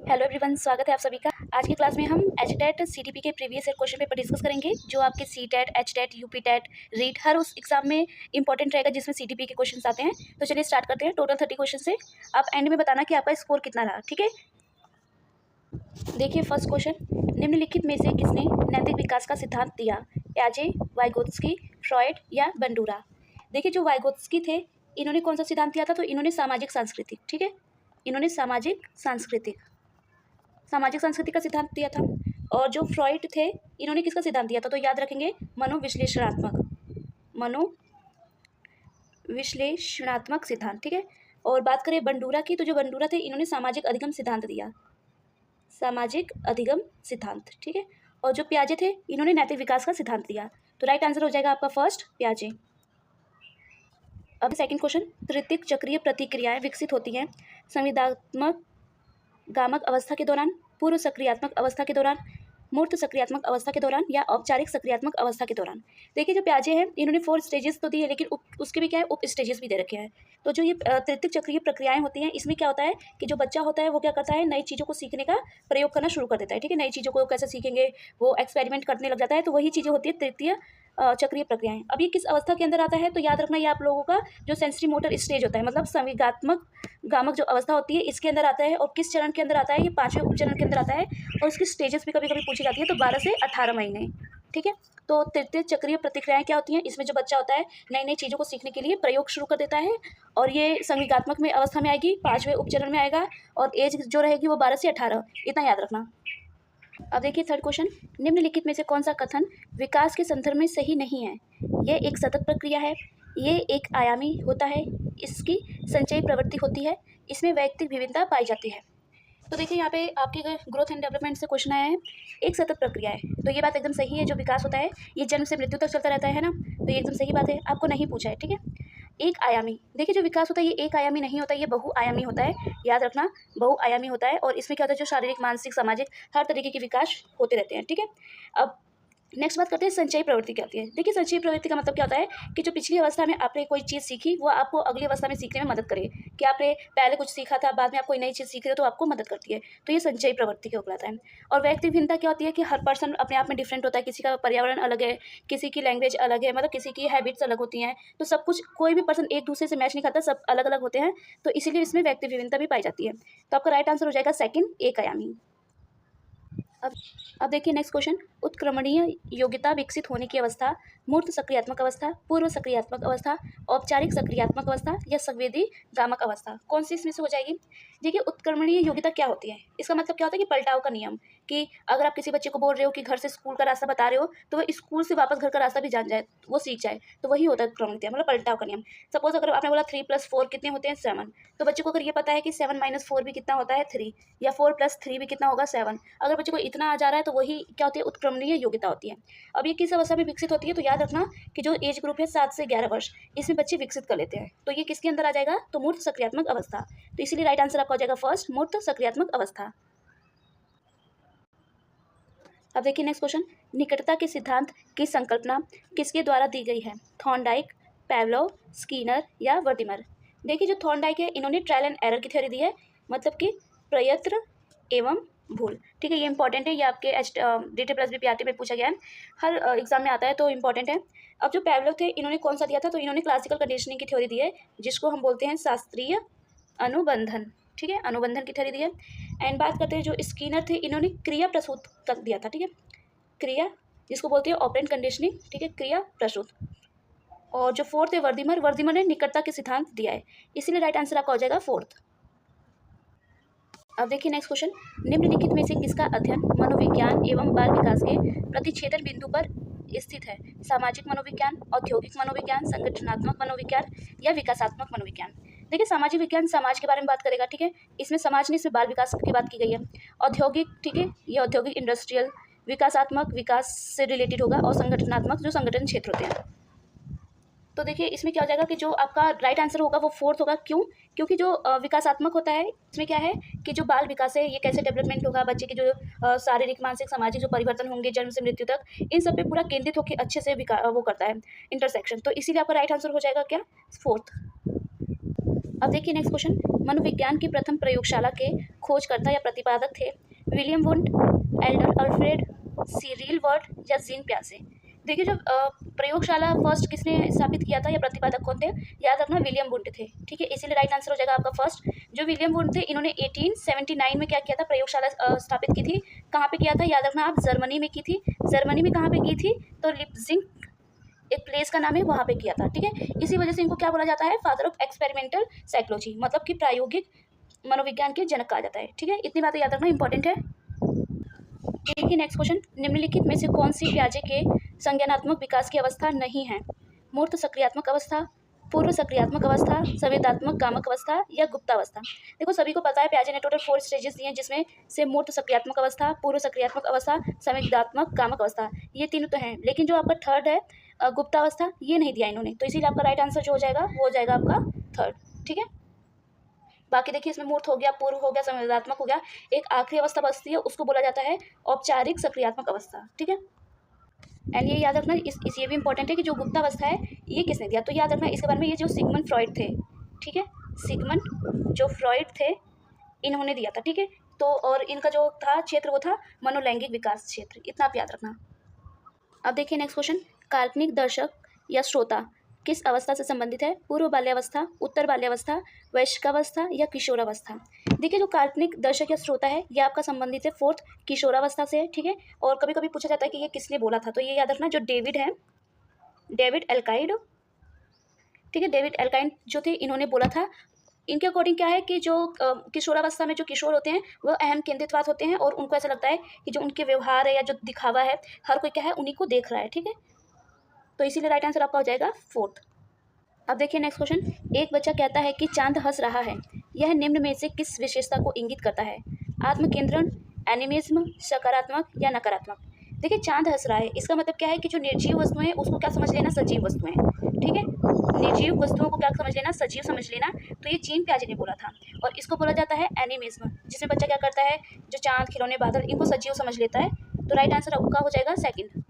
Hello everyone, स्वागत है आप सभी का। आज की क्लास में हम एचटेट सीटीपी के previous year question paper discuss करेंगे, जो आपके सीटेट, एचटेट, यूपीटेट, रीट हर उस एग्जाम में इंपॉर्टेंट रहेगा जिसमें सीटीपी के क्वेश्चन आते हैं। तो चलिए स्टार्ट करते हैं। टोटल 30 क्वेश्चन से आप एंड में बताना कि आपका स्कोर कितना रहा। ठीक है, देखिए फर्स्ट क्वेश्चन, निम्नलिखित में से किसने नैतिक विकास का सिद्धांत दिया? प्याजे, वाइगोत्स्की, फ्रॉयड या बंडूरा? देखिए जो वाइगोत्स्की थे, इन्होंने कौन सा सिद्धांत दिया था? तो इन्होंने सामाजिक सांस्कृतिक, ठीक है, इन्होंने सामाजिक सांस्कृतिक का सिद्धांत दिया था। और जो फ्रॉइड थे, इन्होंने किसका सिद्धांत दिया था? तो याद रखेंगे, मनोविश्लेषणात्मक सिद्धांत। ठीक है, और बात करें बंडूरा की, तो जो बंडूरा थे, इन्होंने सामाजिक अधिगम सिद्धांत दिया, सामाजिक अधिगम सिद्धांत। ठीक है, और जो प्याजे थे, इन्होंने नैतिक विकास का सिद्धांत दिया। तो राइट आंसर हो जाएगा आपका फर्स्ट, प्याजे। अब सेकंड क्वेश्चन, तृतीयक चक्रीय प्रतिक्रियाएं विकसित होती हैं संविदात्मक गामक अवस्था के दौरान, पूर्व सक्रियात्मक अवस्था के दौरान, मूर्त सक्रियात्मक अवस्था के दौरान या औपचारिक सक्रियात्मक अवस्था के दौरान? देखिए जो प्याजे हैं, इन्होंने 4 स्टेजेस तो दिए, लेकिन उसके भी क्या है, उप स्टेजेस भी दे रखे हैं। तो जो ये तृतीयक चक्रीय प्रक्रियाएं होती हैं, इसमें क्या होता है कि जो बच्चा होता है वो क्या करता है, नई चीज़ों को सीखने का प्रयोग करना शुरू कर देता है। ठीक है, नई चीज़ों को कैसे सीखेंगे, वो एक्सपेरिमेंट करने लग जाता है। तो वही चीज़ें होती है तृतीय चक्रीय प्रक्रियाएं। अब ये किस अवस्था के अंदर आता है? तो याद रखना, ये आप लोगों का जो सेंसरी मोटर स्टेज होता है, मतलब संवेगात्मक गामक जो अवस्था होती है, इसके अंदर आता है। और किस चरण के अंदर आता है? ये 5वें उपचरण के अंदर आता है। और इसकी स्टेजेस भी कभी कभी पूछी जाती है, तो 12 से 18 महीने। ठीक है, तो तृतीय चक्रीय प्रतिक्रियाएं क्या होती हैं? इसमें जो बच्चा होता है, नई नई चीज़ों को सीखने के लिए प्रयोग शुरू कर देता है, और ये संवेगात्मक में अवस्था में आएगी, 5वें उपचरण में आएगा, और एज जो रहेगी वो 12 से 18, इतना याद रखना। अब देखिए थर्ड क्वेश्चन, निम्नलिखित में से कौन सा कथन विकास के संदर्भ में सही नहीं है? ये एक सतत प्रक्रिया है, ये एक आयामी होता है, इसकी संचयी प्रवृत्ति होती है, इसमें वैयक्तिक विभिन्नता पाई जाती है। तो देखिए यहाँ पे आपके ग्रोथ एंड डेवलपमेंट से क्वेश्चन आया है, एक सतत प्रक्रिया है, तो ये बात एकदम सही है। जो विकास होता है ये जन्म से मृत्यु तक चलता रहता है ना, तो ये एकदम सही बात है, आपको नहीं पूछा है। ठीक है, एक आयामी, देखिए जो विकास होता है ये एक आयामी नहीं होता, ये बहुआयामी होता है, याद रखना, बहुआयामी होता है। और इसमें क्या होता है, जो शारीरिक, मानसिक, सामाजिक हर तरीके के विकास होते रहते हैं। ठीक है, अब नेक्स्ट बात करते हैं संचयी प्रवृत्ति क्या होती है। देखिए संचयी प्रवृत्ति का मतलब क्या होता है कि जो पिछली अवस्था में आपने कोई चीज़ सीखी, वो आपको अगली अवस्था में सीखने में मदद करे। कि आपने पहले कुछ सीखा था, बाद में आप कोई नई चीज़ सीख रहे हो, तो आपको मदद करती है, तो ये संचयी प्रवृत्ति के कहलाता है। और व्यक्ति भिन्नता क्या होती है कि हर पर्सन अपने आप में डिफरेंट होता है, किसी का पर्यावरण अलग है, किसी की लैंग्वेज अलग है, मतलब किसी की हैबिट्स अलग होती हैं, तो सब कुछ, कोई भी पर्सन एक दूसरे से मैच नहीं खाता, सब अलग अलग होते हैं, तो इसीलिए इसमें व्यक्ति विभिन्नता भी पाई जाती है। तो आपका राइट आंसर हो जाएगा सेकंड, एक आयामी। अब देखिए नेक्स्ट क्वेश्चन, उत्क्रमणीय योग्यता विकसित होने की अवस्था, मूर्त सक्रियात्मक अवस्था, पूर्व सक्रियात्मक अवस्था, औपचारिक सक्रियात्मक अवस्था या संवेदी गामक अवस्था, कौन सी इसमें से हो जाएगी? देखिए उत्क्रमणीय योग्यता क्या होती है, इसका मतलब क्या होता है कि पलटाव का नियम, कि अगर आप किसी बच्चे को बोल रहे हो कि घर से स्कूल का रास्ता बता रहे हो, तो वह स्कूल से वापस घर का रास्ता भी जान जाए, वो सीख जाए, तो वही होता है उत्क्रमणीयता, मतलब पलटाव का नियम। सपोज अगर आपने बोला 3 + 4 कितने होते हैं? 7, तो बच्चे को अगर ये पता है कि 7 - 4 भी कितना होता है? 3, या 4 + 3 भी कितना होगा? 7। अगर बच्चे को इतना आ जा रहा है, तो वही क्या होती है? उत्क्रमणीय योग्यता होती है। अब ये किस अवस्था में विकसित होती है? तो याद रखना कि जो एज ग्रुप है 7 से 11 वर्ष, इसमें बच्चे विकसित कर लेते हैं, तो ये किसके अंदर आ जाएगा? तो मूर्त सक्रियात्मक अवस्था। तो इसीलिए राइट आंसर आपका हो जाएगा फर्स्ट, मूर्त सक्रियात्मक अवस्था। अब देखिए नेक्स्ट क्वेश्चन, निकटता के सिद्धांत की संकल्पना किसके द्वारा दी गई है? थॉर्नडाइक, पेवलोव, स्कीनर या वर्दिमर? देखिए जो थॉर्नडाइक है, इन्होंने ट्रायल एंड एरर की थ्योरी दी है, मतलब कि प्रयत्न एवं भूल। ठीक है, ये इंपॉर्टेंट है, ये आपके DT+B PRT में पूछा गया है, हर एग्जाम में आता है, तो इंपॉर्टेंट है। अब जो पेवलोव थे, इन्होंने कौन सा दिया था? तो इन्होंने क्लासिकल कंडीशनिंग की थ्योरी दी है, जिसको हम बोलते हैं शास्त्रीय अनुबंधन। ठीक है, अनुबंधन की थ्योरी दी है। एंड बात करते हैं जो स्कीनर थे, इन्होंने क्रिया प्रसूत तक दिया था। ठीक है, क्रिया, जिसको बोलते हैं ऑपरेंट कंडीशनिंग। ठीक है, क्रिया प्रसूत। और जो फोर्थ है वर्दिमर ने निकटता के सिद्धांत दिया है, इसीलिए राइट आंसर आपका हो जाएगा फोर्थ। अब देखिए नेक्स्ट क्वेश्चन, निम्नलिखित में से किसका अध्ययन मनोविज्ञान एवं बाल विकास के प्रतिच्छेदन बिंदु पर स्थित है? सामाजिक मनोविज्ञान, औद्योगिक मनोविज्ञान, संगठनात्मक मनोविज्ञान या विकासात्मक मनोविज्ञान? देखिए सामाजिक विज्ञान समाज के बारे में बात करेगा। ठीक है, इसमें समाज नहीं, इसमें बाल विकास की बात की गई है। औद्योगिक, ठीक है, ये औद्योगिक इंडस्ट्रियल, विकासात्मक विकास से रिलेटेड होगा, और संगठनात्मक जो संगठन क्षेत्र होते हैं। तो देखिए इसमें क्या हो जाएगा कि जो आपका राइट आंसर होगा वो फोर्थ होगा। क्यों? क्योंकि जो विकासात्मक होता है, इसमें क्या है कि जो बाल विकास है, ये कैसे डेवलपमेंट होगा, बच्चे के जो शारीरिक, मानसिक, सामाजिक जो परिवर्तन होंगे जन्म से मृत्यु तक, इन सब पे पूरा केंद्रित होकर अच्छे से वो करता है इंटरसेक्शन। तो इसीलिए आपका राइट आंसर हो जाएगा क्या? फोर्थ। अब देखिए नेक्स्ट क्वेश्चन, मनोविज्ञान की प्रथम प्रयोगशाला के खोजकर्ता या प्रतिपादक थे William wound, Elder Alfred, Cyril word या जीन प्यासे। देखिए जो प्रयोगशाला फर्स्ट किसने स्थापित किया था या प्रतिपादक कौन थे, याद रखना विलियम वुंड थे, ठीक है, इसीलिए राइट आंसर हो जाएगा आपका फर्स्ट। जो विलियम वुंड थे इन्होंने 1879 में क्या किया था, प्रयोगशाला स्थापित की थी। कहाँ पे किया था, याद रखना आप, जर्मनी में की थी। जर्मनी में कहाँ पे की थी, तो लिप्जिंग एक प्लेस का नाम है, वहाँ पे किया था, ठीक है। इसी वजह से इनको क्या बोला जाता है, फादर ऑफ एक्सपेरिमेंटल साइकोलॉजी, मतलब कि प्रायोगिक मनोविज्ञान के जनक कहा जाता है, ठीक है। इतनी बातें याद रखना इंपॉर्टेंट है। देखिए नेक्स्ट क्वेश्चन, निम्नलिखित में से कौन सी प्याजे के संज्ञानात्मक विकास की अवस्था नहीं है, मूर्त सक्रियात्मक अवस्था, पूर्व सक्रियात्मक अवस्था, संवेदात्मक कामक अवस्था या गुप्तावस्था। देखो सभी को पता है प्याजे ने टोटल 4 स्टेजेस दिए हैं, जिसमें से मूर्त सक्रियात्मक अवस्था, पूर्व सक्रियात्मक अवस्था, संवेदात्मक कामक अवस्था, ये तीनों तो हैं, लेकिन जो आपका थर्ड है गुप्तावस्था, ये नहीं दिया इन्होंने, तो इसीलिए आपका राइट आंसर जो हो जाएगा वो हो जाएगा आपका थर्ड, ठीक है। बाकी देखिए इसमें मूर्त हो गया, पूर्व हो गया, संवेदात्मक हो गया, एक आखिरी अवस्था बचती है, उसको बोला जाता है औपचारिक सक्रियात्मक अवस्था, ठीक है। एंड ये याद रखना, इस ये भी इंपॉर्टेंट है कि जो गुप्तावस्था है ये किसने दिया, तो याद रखना इसके बारे में, ये जो सिगमंड फ्रॉइड थे, ठीक है, सिगमंड जो फ्रॉइड थे इन्होंने दिया था, ठीक है। तो और इनका जो था क्षेत्र वो था मनोलैंगिक विकास क्षेत्र, इतना आप याद रखना। अब देखिए नेक्स्ट क्वेश्चन, काल्पनिक दर्शक या श्रोता किस अवस्था से संबंधित है, पूर्व बाल्यावस्था, उत्तर बाल्यावस्था, वयस्कावस्था या किशोरावस्था। देखिए जो काल्पनिक दर्शक या श्रोता है ये आपका संबंधित है फोर्थ किशोरावस्था से, ठीक है। और कभी कभी पूछा जाता है कि ये किसने बोला था, तो ये याद रखना जो डेविड है, डेविड एल्काइड, ठीक है, डेविड एल्काइड जो थे इन्होंने बोला था। इनके अकॉर्डिंग क्या है कि जो किशोरावस्था में जो किशोर होते हैं वो अहम केंद्रितवाद होते हैं, और उनको ऐसा लगता है कि जो उनके व्यवहार है या जो दिखावा है हर कोई क्या है उन्हीं को देख रहा है, ठीक है। तो इसीलिए राइट आंसर आपका हो जाएगा फोर्थ। अब देखिए नेक्स्ट क्वेश्चन, एक बच्चा कहता है कि चांद हंस रहा है, यह निम्न में से किस विशेषता को इंगित करता है, आत्मकेंद्रण, एनिमिज्म, सकारात्मक या नकारात्मक। देखिए चांद हंस रहा है, इसका मतलब क्या है कि जो निर्जीव वस्तुएं हैं उसको क्या समझ लेना, सजीव वस्तुएं, ठीक है, निर्जीव वस्तुओं को क्या समझ लेना, सजीव समझ लेना। तो ये जीन प्याजे ने बोला था, और इसको बोला जाता है एनिमिज्म, जिसमें बच्चा क्या करता है, जो चांद, खिलौने, बादल, इनको सजीव समझ लेता है। तो राइट आंसर आपका हो जाएगा सेकंड।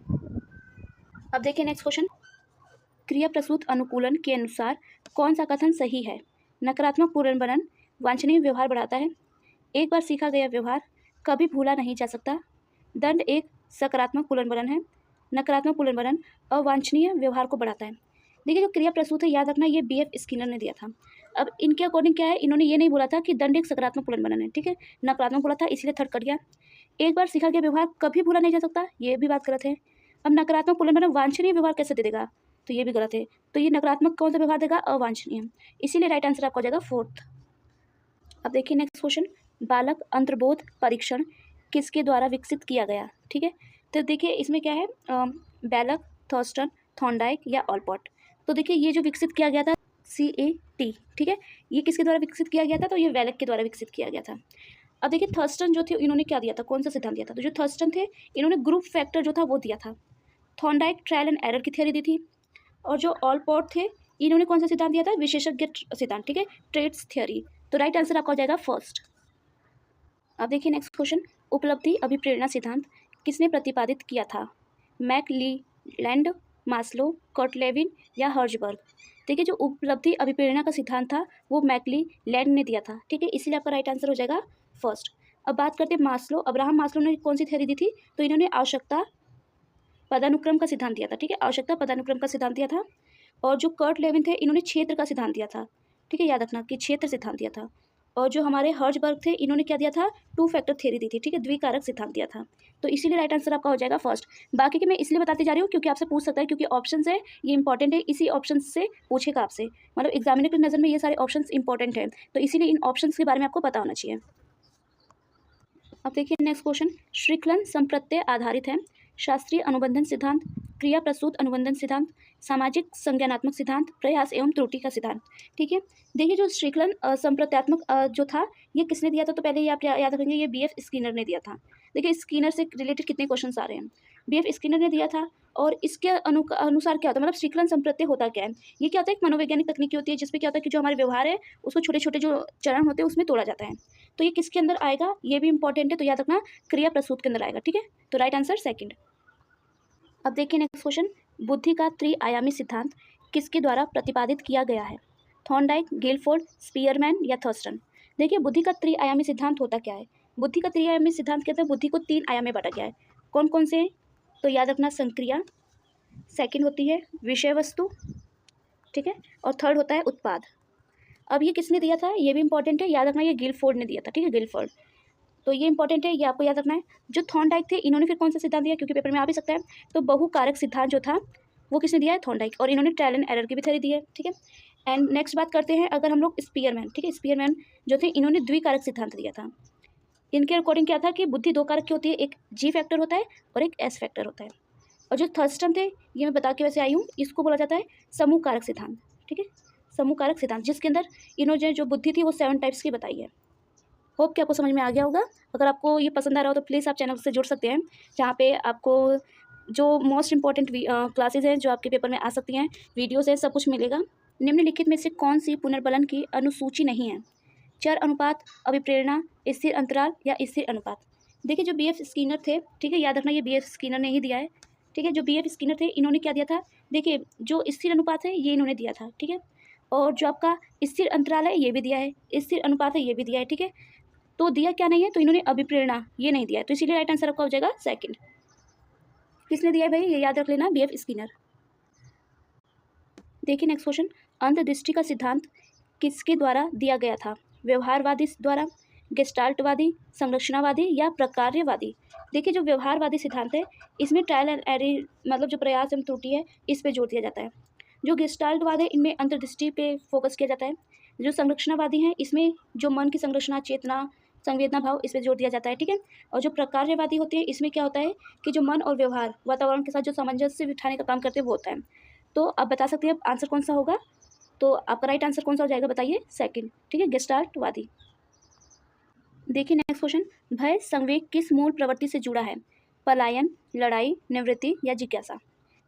अब देखिए नेक्स्ट क्वेश्चन, क्रिया प्रसूत अनुकूलन के अनुसार कौन सा कथन सही है, नकारात्मक पुनर्वनन वांछनीय व्यवहार बढ़ाता है, एक बार सीखा गया व्यवहार कभी भूला नहीं जा सकता, दंड एक सकारात्मक पुनर्वनन है, नकारात्मक पुनर्वनन अवांछनीय व्यवहार को बढ़ाता है। देखिए जो क्रिया प्रसूत है याद रखना ये BF स्किनर ने दिया था। अब इनके अकॉर्डिंग क्या है, इन्होंने ये नहीं बोला था कि दंड एक सकारात्मक पुनर्वनन है, ठीक है, नकारात्मक बोला था, इसलिए थर्ड कट गया। एक बार सीखा गया व्यवहार कभी भूला नहीं जा सकता, ये भी बात गलत है। अब नकारात्मक पुनर्वनन वांछनीय व्यवहार कैसे दे देगा, तो ये भी गलत है। तो ये नकारात्मक कौन सा व्यवहार देगा, अवांछनीय, इसीलिए राइट आंसर आपका हो जाएगा फोर्थ। अब देखिए नेक्स्ट क्वेश्चन, बालक अंतर्बोध परीक्षण किसके द्वारा विकसित किया गया, ठीक है। तो देखिए इसमें क्या है, बैलक, थॉर्स्टन, थॉर्नडाइक या ऑलपॉट। तो देखिए ये जो विकसित किया गया था CAT, ठीक है, ये किसके द्वारा विकसित किया गया था, तो ये बैलक के द्वारा विकसित किया गया था। अब देखिए थर्स्टन जो थे इन्होंने क्या दिया था, कौन सा सिद्धांत दिया था, तो जो थर्स्टन थे इन्होंने ग्रुप फैक्टर जो था वो दिया था। थॉर्नडाइक ट्रायल एंड एरर की थ्योरी दी थी, और जो ऑलपॉट थे इन्होंने कौन सा सिद्धांत दिया था, विशेषज्ञ सिद्धांत, ठीक है, ट्रेड्स थ्योरी। तो राइट आंसर आपका हो जाएगा फर्स्ट। अब देखिए नेक्स्ट क्वेश्चन, उपलब्धि अभिप्रेरणा सिद्धांत किसने प्रतिपादित किया था, मैकलीलैंड, मास्लो, कर्टलेविन या हर्जबर्ग। देखिए जो उपलब्धि अभिप्रेरणा का सिद्धांत था वो मैकलीलैंड ने दिया था, ठीक है, इसीलिए आपका राइट आंसर हो जाएगा फर्स्ट। अब बात करते हैं मास्लो, अब्राहम मास्लो ने कौन सी थ्योरी दी थी, तो इन्होंने आवश्यकता पदानुक्रम का सिद्धांत दिया था, ठीक है, आवश्यकता पदानुक्रम का सिद्धांत दिया था। और जो कर्ट लेविन थे इन्होंने क्षेत्र का सिद्धांत दिया था, ठीक है, याद रखना कि क्षेत्र सिद्धांत दिया था। और जो हमारे हर्जबर्ग थे इन्होंने क्या दिया था, 2 फैक्टर थ्योरी दी थी, ठीक है, द्विकारक सिद्धांत दिया था। तो इसीलिए राइट आंसर आपका हो जाएगा फर्स्ट। बाकी के मैं इसलिए बताती जा रही हूँ क्योंकि आपसे पूछ सकता है, क्योंकि ऑप्शन है ये इंपॉर्टेंट है, इसी ऑप्शन से पूछेगा आपसे, मतलब एग्जामिनर की नज़र में ये सारे ऑप्शन इंपॉर्टेंट है, तो इसीलिए इन ऑप्शन के बारे में आपको पता होना चाहिए। अब देखिए नेक्स्ट क्वेश्चन, श्रीकलन संप्रत्यय आधारित है, शास्त्रीय अनुबंधन सिद्धांत, क्रिया प्रसूत अनुबंधन सिद्धांत, सामाजिक संज्ञानात्मक सिद्धांत, प्रयास एवं त्रुटि का सिद्धांत, ठीक है। देखिए जो श्रीकलन संप्रत्यात्मक जो था ये किसने दिया था, तो पहले ये आप याद रखेंगे ये BF स्किनर ने दिया था। देखिए स्किनर से रिलेटेड कितने क्वेश्चन आ रहे हैं, BF स्किनर ने दिया था। और इसके अनुसार क्या होता है, मतलब श्रीकलन संप्रत्यय होता क्या है, ये क्या होता है, एक मनोवैज्ञानिक तकनीक होती है जिसमें क्या होता है कि जो हमारे व्यवहार है उसको छोटे छोटे जो चरण होते हैं उसमें तोड़ा जाता है। तो ये किसके अंदर आएगा, ये भी इंपॉर्टेंट है, तो याद रखना क्रिया प्रसूत के अंदर आएगा, ठीक है। तो राइट आंसर सेकंड। अब देखिए नेक्स्ट क्वेश्चन, बुद्धि का त्रिआयामी सिद्धांत किसके द्वारा प्रतिपादित किया गया है, थॉर्नडाइक, गिलफोर्ड, स्पीयरमैन या थर्स्टन। देखिए बुद्धि का त्रिआयामी सिद्धांत होता क्या है। बुद्धि का त्रिआयामी सिद्धांत कहते हैं बुद्धि को 3 आयाम में बांटा गया है। कौन कौन से हैं? तो याद रखना संक्रिया, सेकंड होती है विषय वस्तु, ठीक है, और थर्ड होता है उत्पाद। अब ये किसने दिया था, ये भी इंपॉर्टेंट है, याद रखना ये गिलफोर्ड ने दिया था, ठीक है, गिलफोर्ड। तो ये इंपॉर्टेंट है, ये आपको याद रखना है। जो थॉर्नडाइक थे इन्होंने फिर कौन सा सिद्धांत दिया, क्योंकि पेपर में आ भी सकता है। तो बहुकारक सिद्धांत जो था वो किसने दिया है, थॉर्नडाइक, और इन्होंने ट्रायल एंड एरर की भी थ्योरी दी है, ठीक है। एंड नेक्स्ट बात करते हैं अगर हम लोग स्पीयरमैन, ठीक है, स्पीयरमैन जो थे इन्होंने द्विकारक सिद्धांत दिया था। इनके अकॉर्डिंग क्या था कि बुद्धि 2 कारक की होती है, एक जी फैक्टर होता है और एक एस फैक्टर होता है। और जो थर्स्टन थे ये मैं बता के वैसे आई हूँ, इसको बोला जाता है समूह कारक सिद्धांत, ठीक है, समूह कारक सिद्धांत, जिसके अंदर इन्होंने जो बुद्धि थी वो 7 टाइप्स की बताई है। होप कि आपको समझ में आ गया होगा। अगर आपको ये पसंद आ रहा हो तो प्लीज़ आप चैनल से जुड़ सकते हैं, जहाँ पे आपको जो मोस्ट इंपॉर्टेंट क्लासेस हैं जो आपके पेपर में आ सकती हैं, वीडियोस है, सब कुछ मिलेगा। निम्नलिखित में से कौन सी पुनर्बलन की अनुसूची नहीं है? चर अनुपात, अभिप्रेरणा, स्थिर अंतराल या स्थिर अनुपात। देखिए जो बी एफ स्किनर थे, ठीक है, याद रखना ये बी एफ स्किनर ने ही दिया है, ठीक है। जो बी एफ स्किनर थे इन्होंने क्या दिया था, देखिए जो स्थिर अनुपात है ये इन्होंने दिया था, ठीक है, और जो आपका स्थिर अंतराल है ये भी दिया है, स्थिर अनुपात है ये भी दिया है, ठीक है। तो दिया क्या नहीं है, तो इन्होंने अभिप्रेरणा ये नहीं दिया है, तो इसीलिए राइट आंसर आपका हो जाएगा सेकंड। किसने दिया है भाई, ये याद रख लेना, बी एफ स्किनर। देखिए नेक्स्ट क्वेश्चन, अंतर्दृष्टि का सिद्धांत किसके द्वारा दिया गया था? व्यवहारवादी द्वारा, गेस्टाल्टवादी, संरचनावादी या प्रकार्यवादी। देखिए जो व्यवहारवादी सिद्धांत है इसमें ट्रायल एंड एरर, मतलब जो प्रयास एवं त्रुटि है इस पे जोर दिया जाता है। जो गेस्टाल्टवाद है इनमें अंतर्दृष्टि पे फोकस किया जाता है। जो संरचनावादी हैं इसमें जो मन की संरचना, चेतना, संवेदना भाव, इस पर जोर दिया जाता है, ठीक है। और जो प्रकार्यवादी होते हैं इसमें क्या होता है कि जो मन और व्यवहार, वातावरण के साथ जो सामंजस्य बिठाने का काम करते हैं वो होता है। तो आप बता सकते हैं आंसर कौन सा होगा, तो आपका राइट आंसर कौन सा हो जाएगा बताइए, सेकंड, ठीक है, गेस्टाल्टवादी। देखिए नेक्स्ट क्वेश्चन, भय संवेग किस मूल प्रवृत्ति से जुड़ा है? पलायन, लड़ाई, निवृत्ति या जिज्ञासा।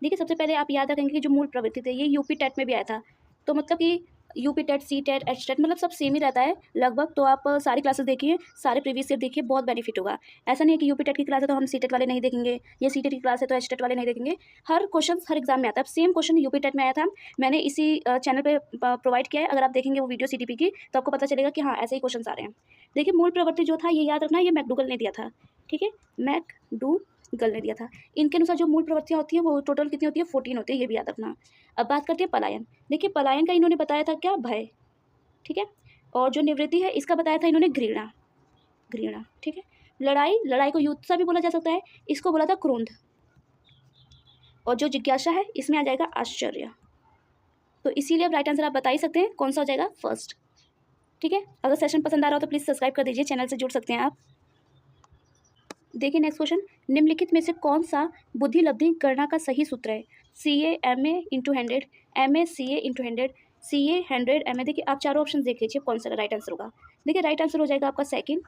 देखिए सबसे पहले आप याद रखेंगे कि जो मूल प्रवृत्ति थे ये यूपी टेट में भी आया था, तो मतलब कि UP TET, C TET, H TET, मतलब सब सेम ही रहता है लगभग। तो आप सारी क्लासेस देखिए, सारे प्रीवियस ईयर देखिए, बहुत बेनिफिट होगा। ऐसा नहीं है कि यूपी टेट की क्लास है तो हम सी टेट वाले नहीं देखेंगे, या सी टेट की क्लास है तो एच टेट वाले नहीं देखेंगे। हर क्वेश्चन हर एग्जाम में आता है। सेम क्वेश्चन यूपी टेट में आया था, मैंने इसी चैनल पे प्रोवाइड किया है। अगर आप देखेंगे वो वीडियो सीटीपी की तो आपको पता चलेगा कि हाँ ऐसे ही क्वेश्चन आ रहे हैं। देखिए मूल प्रवृत्ति जो था ये याद रखना, ये मैकडूगल ने दिया था, ठीक है, मैकडूगल ने दिया था। इनके अनुसार जो मूल प्रवृत्तियाँ होती हैं वो टोटल कितनी होती है, 14 होती है, ये भी याद रखना। अब बात करते हैं पलायन। देखिए पलायन का इन्होंने बताया था क्या, भय, ठीक है, और जो निवृत्ति है इसका बताया था इन्होंने घृणा, घृणा, ठीक है। लड़ाई, लड़ाई को युद्ध सा भी बोला जा सकता है, इसको बोला था क्रोध। और जो जिज्ञासा है इसमें आ जाएगा आश्चर्य। तो इसीलिए अब राइट आंसर आप बता ही सकते हैं कौन सा हो जाएगा, फर्स्ट, ठीक है। अगर सेशन पसंद आ रहा हो तो प्लीज़ सब्सक्राइब कर दीजिए, चैनल से जुड़ सकते हैं आप। देखिए नेक्स्ट क्वेश्चन, निम्नलिखित में से कौन सा बुद्धि लब्धि गणना का सही सूत्र है? CA/MA × 100, MA CA × 100, CA 100 MA। देखिए आप चारों ऑप्शन देख लीजिए कौन सा राइट आंसर होगा। देखिए राइट आंसर हो जाएगा आपका सेकंड,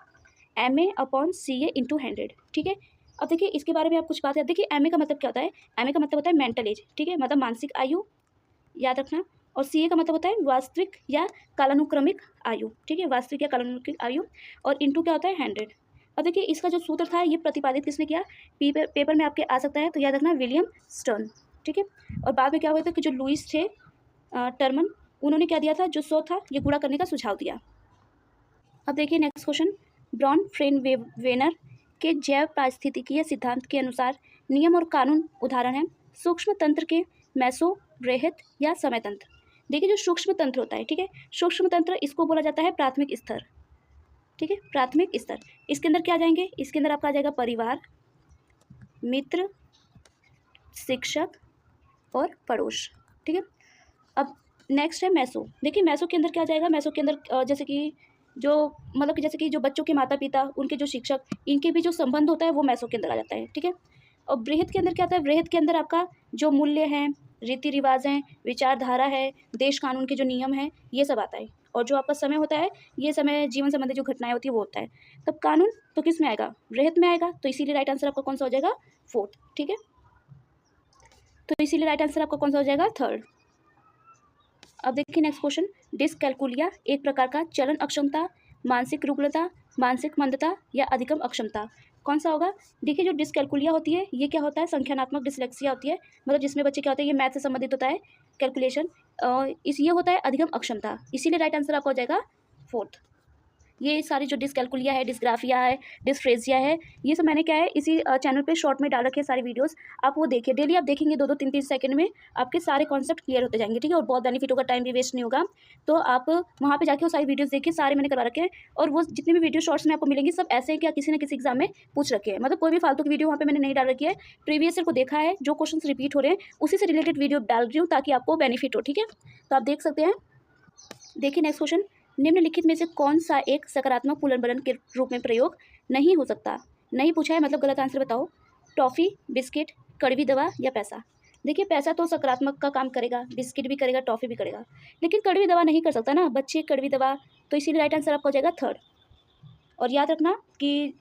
MA/CA × 100, ठीक है। अब देखिए इसके बारे में आप कुछ बात है, देखिए MA का मतलब क्या होता है, MA का मतलब होता है मेंटल एज, ठीक है, मतलब मानसिक आयु, याद रखना। और CA का मतलब होता है वास्तविक या कालानुक्रमिक आयु, ठीक है, वास्तविक या कालानुक्रमिक आयु। और इंटू क्या होता है, 100। अब देखिए इसका जो सूत्र था ये प्रतिपादित किसने किया, पेपर में आपके आ सकता है, तो याद रखना विलियम स्टर्न, ठीक है। और बाद में क्या हुआ था कि जो लुइस थे टर्मन, उन्होंने क्या दिया था, जो 100 था ये गुणा करने का सुझाव दिया। अब देखिए नेक्स्ट क्वेश्चन, ब्रॉन फ्रेनवेनर के जैव पारिस्थितिकीय सिद्धांत के अनुसार नियम और कानून उदाहरण है सूक्ष्म तंत्र के, मैसो, बृहत या समय तंत्र। देखिए जो सूक्ष्म तंत्र होता है, ठीक है, सूक्ष्म तंत्र इसको बोला जाता है प्राथमिक स्तर, ठीक है, प्राथमिक स्तर। इसके अंदर क्या आ जाएंगे, इसके अंदर आपका आ जाएगा परिवार, मित्र, शिक्षक और पड़ोस, ठीक है। अब नेक्स्ट है मैसो। देखिए मैसो के अंदर क्या आ जाएगा, मैसो के अंदर जैसे कि जो मतलब कि जैसे कि जो बच्चों के माता पिता, उनके जो शिक्षक, इनके भी जो संबंध होता है वो मैसो के अंदर आ जाता है, ठीक है। और बृहत के अंदर क्या आता है, बृहत के अंदर आपका जो मूल्य हैं, रीति रिवाज हैं, विचारधारा है, देश कानून के जो नियम हैं, ये सब आता है। और जो आपका समय होता है, ये समय जीवन संबंधी जो घटनाएं होती है वो होता है। तब कानून तो किस में आएगा, बृहत में आएगा, तो इसीलिए राइट आंसर आपका कौन सा हो जाएगा, फोर्थ, ठीक है। तो इसीलिए राइट आंसर आपका कौन सा हो जाएगा, थर्ड। अब देखिए नेक्स्ट क्वेश्चन, डिसकैलकुलिया एक प्रकार का चलन अक्षमता, मानसिक रुग्णता, मानसिक मंदता या अधिगम अक्षमता, कौन सा होगा? देखिए जो डिसकैलकुलिया होती है ये क्या होता है, संख्यानात्मक डिसलेक्सिया होती है, मतलब जिसमें बच्चे क्या होते हैं, ये मैथ से संबंधित होता है, कैलकुलेशन। इस ये होता है अधिगम अक्षमता, इसीलिए राइट आंसर आपका हो जाएगा फोर्थ। ये सारी जो डिसकैलकुलिया है, डिस्ग्राफिया है, डिस्फ्रेजिया है, ये सब मैंने क्या है इसी चैनल पे शॉर्ट में डाल रखे हैं सारी वीडियोस, आप वो देखिए। डेली आप देखेंगे 2-2 3-3 सेकंड में आपके सारे कॉन्सेप्ट क्लियर होते जाएंगे, ठीक है। और बहुत बेनिफिट होगा, टाइम भी वेस्ट नहीं होगा। तो आप वहाँ पे जाके वो सारी वीडियोस देखिए, सारे मैंने करवा रखे हैं। और वो जितने भी वीडियो शॉर्ट्स में आपको मिलेंगे सब ऐसे हैं कि किसी न किसी एग्जाम में पूछ रखे हैं, मतलब कोई भी फालतू की वीडियो वहाँ पे मैंने नहीं डाल रखी है। प्रीवियस ईयर को देखा है, जो क्वेश्चन रिपीट हो रहे हैं उसी से रिलेटेड वीडियो डाल रही हूँ ताकि आपको बेनिफिट हो, ठीक है। तो आप देख सकते हैं। देखिए नेक्स्ट क्वेश्चन, निम्नलिखित में से कौन सा एक सकारात्मक पुनर्बलन के रूप में प्रयोग नहीं हो सकता? नहीं पूछा है, मतलब गलत आंसर बताओ। टॉफ़ी, बिस्किट, कड़वी दवा या पैसा? देखिए पैसा तो सकारात्मक का काम करेगा, बिस्किट भी करेगा, टॉफ़ी भी करेगा, लेकिन कड़वी दवा नहीं कर सकता ना बच्चे, कड़वी दवा। तो इसीलिए राइट आंसर आपका हो जाएगा थर्ड। और याद रखना कि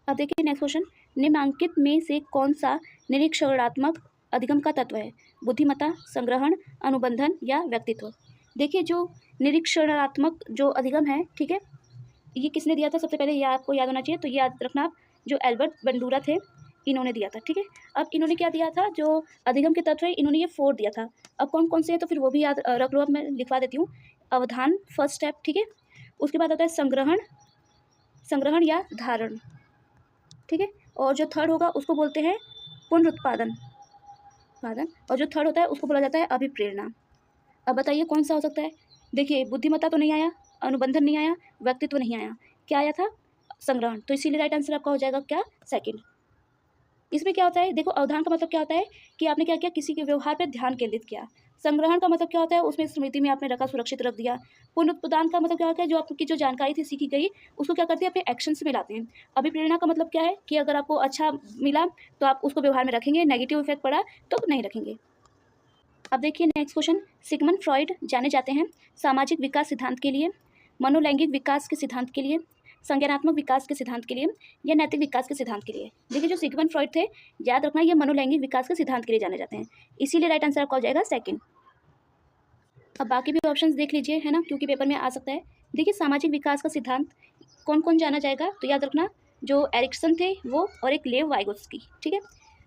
अब देखिए नेक्स्ट क्वेश्चन, निम्नांकित में से कौन सा निरीक्षणात्मक अधिगम का तत्व है? बुद्धिमत्ता, संग्रहण, अनुबंधन या व्यक्तित्व? देखिए जो निरीक्षणात्मक जो अधिगम है, ठीक है, ये किसने दिया था? सबसे पहले ये आपको याद होना चाहिए, तो ये याद रखना आप, जो एल्बर्ट बंडूरा थे इन्होंने दिया था, ठीक है। अब इन्होंने क्या दिया था, जो अधिगम के तत्व है इन्होंने ये 4 दिया था। अब कौन कौन से हैं तो फिर वो भी याद रख लो, अब मैं लिखवा देती हूँ। अवधान फर्स्ट स्टेप, ठीक है। उसके बाद आता है संग्रहण, संग्रहण या धारण, ठीक है। और जो थर्ड होगा उसको बोलते हैं पुनरुत्पादन, उत्पादन। और जो थर्ड होता है उसको बोला जाता है अभिप्रेरणा। अब बताइए कौन सा हो सकता है? देखिए बुद्धिमत्ता तो नहीं आया, अनुबंधन नहीं आया, व्यक्तित्व नहीं आया, क्या आया था? संग्रहण। तो इसीलिए राइट आंसर आपका हो जाएगा क्या? सेकंड। इसमें क्या होता है, देखो अवधान का मतलब क्या होता है कि आपने क्या किया, किसी के व्यवहार पर ध्यान केंद्रित किया। संग्रहण का मतलब क्या होता है, उसमें स्मृति में आपने रखा, सुरक्षित रख दिया। पुनरुत्पादन का मतलब क्या होता है, जो आपकी जो जानकारी थी सीखी गई उसको क्या करते हैं, अपने एक्शंस में लाते हैं। अभिप्रेरणा का मतलब क्या है कि अगर आपको अच्छा मिला तो आप उसको व्यवहार में रखेंगे, नेगेटिव इफेक्ट पड़ा तो नहीं रखेंगे। अब देखिए नेक्स्ट क्वेश्चन, सिगमंड फ्रॉइड जाने जाते हैं सामाजिक विकास सिद्धांत के लिए, मनोलैंगिक विकास के सिद्धांत के लिए, संज्ञानात्मक विकास के सिद्धांत के लिए या नैतिक विकास के सिद्धांत के लिए? देखिए जो सिगमंड फ्रॉइड थे, याद रखना ये मनोलैंगिक विकास के सिद्धांत के लिए जाने जाते हैं, इसीलिए राइट आंसर आपका हो जाएगा सेकंड। अब बाकी भी ऑप्शंस देख लीजिए, है ना, क्योंकि पेपर में आ सकता है। देखिए सामाजिक विकास का सिद्धांत कौन कौन जाना जाएगा, तो याद रखना जो एरिक्सन थे वो, और एक लेव वाइगोत्स्की, ठीक है।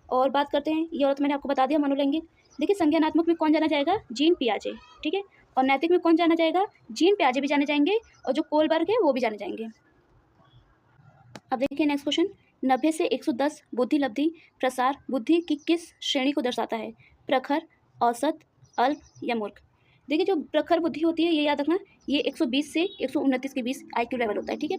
और बात करते हैं, ये और तो मैंने आपको बता दिया मनोलैंगिक। देखिए संज्ञानात्मक में कौन जाना जाएगा, जीन पियाजे, ठीक है। और नैतिक में कौन जाना जाएगा, जीन पियाजे भी जाने जाएंगे, और जो कोलबर्ग है वो भी जाने जाएंगे। अब देखिए नेक्स्ट क्वेश्चन, 90 से 110 बुद्धि लब्धि प्रसार बुद्धि की किस श्रेणी को दर्शाता है? प्रखर, औसत, अल्प या मूर्ख? देखिए जो प्रखर बुद्धि होती है ये याद रखना, ये 120 से 129 के बीच IQ लेवल होता है, ठीक है।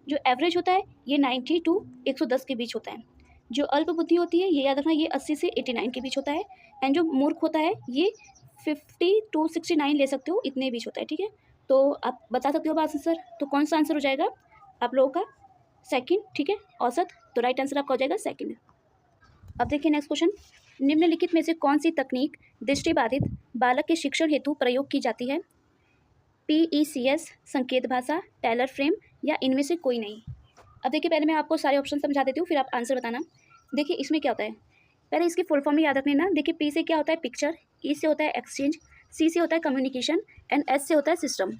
जो एवरेज होता है ये 90 टू 110 के बीच होता है। जो अल्प बुद्धि होती है ये याद रखना, ये 80 से 89 के बीच होता है। एंड जो मूर्ख होता है ये 50 टू 69 ले सकते हो, इतने बीच होता है, ठीक है। तो आप बता सकते हो बात आंसर, तो कौन सा आंसर हो जाएगा आप लोगों का? सेकंड, ठीक है, औसत। तो राइट आंसर आपका हो जाएगा सेकंड। अब देखिए नेक्स्ट क्वेश्चन, निम्नलिखित में से कौन सी तकनीक दृष्टिबाधित बालक के शिक्षण हेतु प्रयोग की जाती है? PECS, संकेत भाषा, टेलर फ्रेम या इनमें से कोई नहीं? अब देखिए पहले मैं आपको सारे ऑप्शन समझा देती हूँ, फिर आप आंसर बताना। देखिए इसमें क्या होता है, पहले इसकी फुल फॉर्म में याद रखने ना। देखिए P से क्या होता है, पिक्चर, E से होता है एक्सचेंज, C से होता है कम्युनिकेशन एंड S से होता है सिस्टम।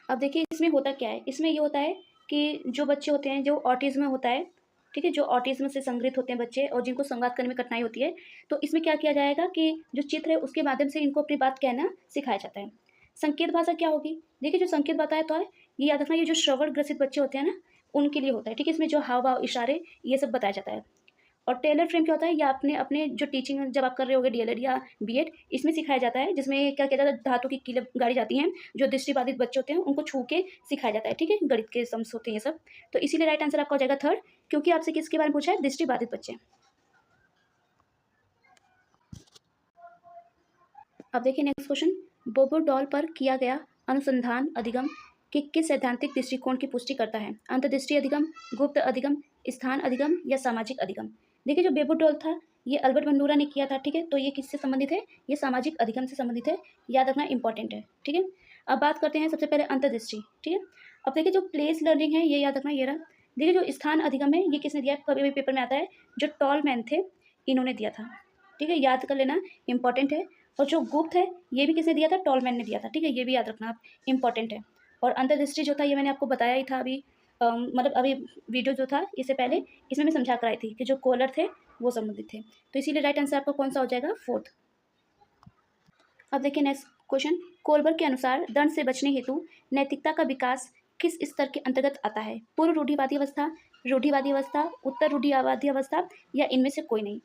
अब देखिए इसमें होता क्या है, इसमें ये होता है कि जो बच्चे होते हैं जो ऑटिज्म होता है, ठीक है, जो ऑटिज्म से संग्रहित होते हैं बच्चे और जिनको संवाद करने में कठिनाई होती है, तो इसमें क्या किया जाएगा कि जो चित्र है उसके माध्यम से इनको अपनी बात कहना सिखाया जाता है। संकेत भाषा क्या होगी, देखिए जो संकेत बताया तो है, ये याद रखना, ये जो श्रवण ग्रसित बच्चे होते हैं ना उनके लिए होता है, ठीक है। इसमें जो हाव भाव, इशारे, ये सब बताया जाता है। और टेलर फ्रेम क्या होता है, या आपने अपने जो टीचिंग जब आप कर रहे होगे DLED या BEd, इसमें सिखाया जाता है, जिसमें क्या किया जाता है, धातु की कीलें गाड़ी जाती हैं, जो दृष्टिबाधित बच्चे होते हैं उनको छू के सिखाया जाता है, ठीक है। गणित के सम्स होते हैं ये सब। तो इसीलिए राइट आंसर आपका हो जाएगा थर्ड, क्योंकि आपसे किसके बारे में पूछा है, दृष्टिबाधित बच्चे। अब देखिए नेक्स्ट क्वेश्चन, बोबो डॉल पर किया गया अनुसंधान अधिगम के किस सैद्धांतिक दृष्टिकोण की पुष्टि करता है? अंतर्दृष्टि अधिगम, गुप्त अधिगम, स्थान अधिगम या सामाजिक अधिगम? देखिए जो बेबो डॉल था ये अल्बर्ट बंडूरा ने किया था, ठीक है। तो ये किससे संबंधित है, ये सामाजिक अधिगम से संबंधित है, याद रखना इंपॉर्टेंट है, ठीक है। अब बात करते हैं सबसे पहले अंतर्दृष्टि, ठीक है। अब देखिए जो प्लेस लर्निंग है ये याद रखना, ये रहा। देखिए जो स्थान अधिगम है ये किसने दिया, कभी भी पेपर में आता है, जो टॉल मैन थे इन्होंने दिया था, ठीक है, याद कर लेना, इंपॉर्टेंट है। और जो गुप्त है ये भी किसने दिया था, टॉलमैन ने दिया था, ठीक है, ये भी याद रखना आप, इंपॉर्टेंट है। और अंतर्दृष्टि जो था ये मैंने आपको बताया ही था अभी, मतलब अभी वीडियो जो था इससे पहले इसमें मैं समझा कर आई थी कि जो कॉलर थे वो संबंधित थे। तो इसीलिए राइट आंसर आपका कौन सा हो जाएगा, फोर्थ। अब देखिए नेक्स्ट क्वेश्चन, कोलबर्ग के अनुसार दंड से बचने हेतु नैतिकता का विकास किस स्तर के अंतर्गत आता है? पूर्व रूढ़िवादी अवस्था, रूढ़िवादी अवस्था, उत्तर रूढ़िवादी अवस्था या इनमें से कोई नहीं?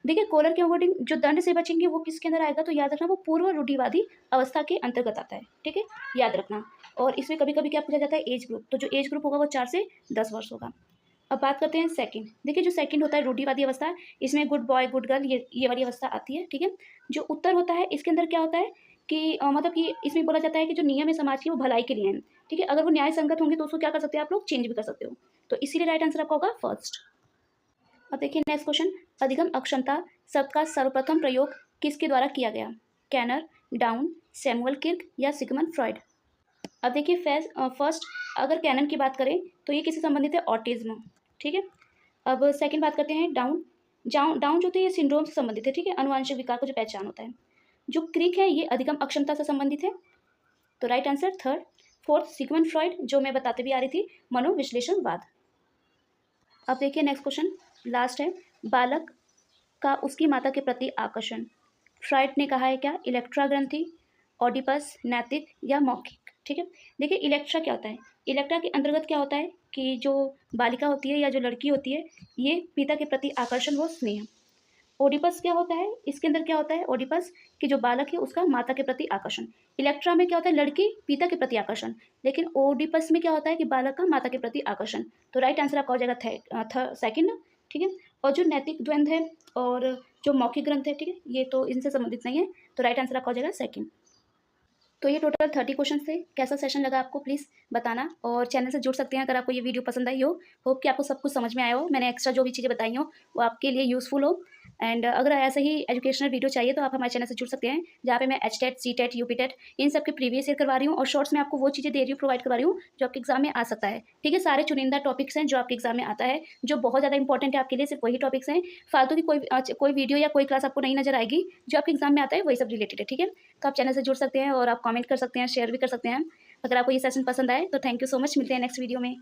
देखिए कोलर के अकॉर्डिंग जो दंड से बचेंगे वो किसके अंदर आएगा, तो याद रखना वो पूर्व रूढ़िवादी अवस्था के अंतर्गत आता है, ठीक है, याद रखना। और इसमें कभी कभी क्या पूछा जाता है, एज ग्रुप, तो जो एज ग्रुप होगा वो 4 से 10 वर्ष होगा। अब बात करते हैं सेकंड। देखिए जो सेकंड होता है रूढ़िवादी अवस्था, इसमें गुड बॉय गुड गर्ल ये वाली अवस्था आती है, ठीक है। जो उत्तर होता है इसके अंदर क्या होता है कि मतलब कि इसमें बोला जाता है कि जो नियम है समाज की वो भलाई के लिए हैं, ठीक है। अगर वो न्याय संगत होंगे तो उसको क्या कर सकते हैं आप लोग, चेंज भी कर सकते हो। तो इसीलिए राइट आंसर आपका होगा फर्स्ट। अब देखिए नेक्स्ट क्वेश्चन, अधिगम अक्षमता शब्द का सर्वप्रथम प्रयोग किसके द्वारा किया गया? कैनर, डाउन, सैमुअल किर्क या सिगमंड फ्रॉइड? अब देखिए फर्स्ट अगर कैनन की बात करें तो ये किससे संबंधित है, ऑटिज्म, ठीक है। अब सेकंड बात करते हैं डाउन। डाउन जो होता है ये सिंड्रोम से संबंधित है, ठीक है, अनुवांशिक विकार का जो पहचान होता है। जो क्रिक है ये अधिगम अक्षमता से संबंधित है, तो right answer third. Fourth Sigmund Freud, जो मैं बताते भी आ रही थी, मनोविश्लेषणवाद। अब देखिए नेक्स्ट क्वेश्चन लास्ट है, बालक का उसकी माता के प्रति आकर्षण फ्रॉइड ने कहा है क्या, इलेक्ट्रा ग्रंथि, ऑडिपस, नैतिक या मौखिक, ठीक है। देखिए इलेक्ट्रा क्या होता है, इलेक्ट्रा के अंतर्गत क्या होता है कि जो बालिका होती है या जो लड़की होती है ये पिता के प्रति आकर्षण व स्नेह। ओडिपस क्या होता है, इसके अंदर क्या होता है, ओडिपस कि जो बालक है उसका माता के प्रति आकर्षण। इलेक्ट्रा में क्या होता है, लड़की पिता के प्रति आकर्षण, लेकिन ओडिपस में क्या होता है कि बालक का माता के प्रति आकर्षण। तो राइट आंसर आपका हो जाएगा सेकंड, ठीक है। और जो नैतिक द्वंद्व है और जो मौखिक ग्रंथ है, ठीक है, ये तो इनसे संबंधित नहीं है, तो राइट आंसर आपका हो जाएगा सेकंड। तो ये टोटल 30 क्वेश्चन थे। कैसा सेशन लगा आपको प्लीज़ बताना, और चैनल से जुड़ सकते हैं अगर आपको ये वीडियो पसंद आई हो। होप कि आपको सब कुछ समझ में आया हो, मैंने एक्स्ट्रा जो भी चीज़ें बताई हो वो आपके लिए यूज़फुल हो। एंड अगर ऐसे ही एजुकेशनल वीडियो चाहिए तो आप हमारे चैनल से जुड़ सकते हैं, जहाँ पे मैं HTET, CTET, UPTET इन सब के प्रीवियस ईयर करवा रही हूँ, और शॉर्ट्स में आपको वो चीज़ें दे रही हूँ, प्रोवाइड करवा रही हूँ जो आपके एग्जाम में आ सकता है, ठीक है। सारे चुनिंदा टॉपिक्स हैं जो आपके एग्जाम में आता है, जो बहुत ज़्यादा इंपॉर्टेंट है आपके लिए, सिर्फ वही टॉपिक्स हैं। फालतू की कोई वीडियो या कोई क्लास आपको नहीं नजर आएगी, जो आपके एग्जाम में आता है वही सब रिलेटेड है, ठीक है। तो आप चैनल से जुड़ सकते हैं और आप कमेंट कर सकते हैं, शेयर भी कर सकते हैं अगर आपको ये सेशन पसंद आए। तो थैंक यू सो मच, मिलते हैं नेक्स्ट वीडियो में।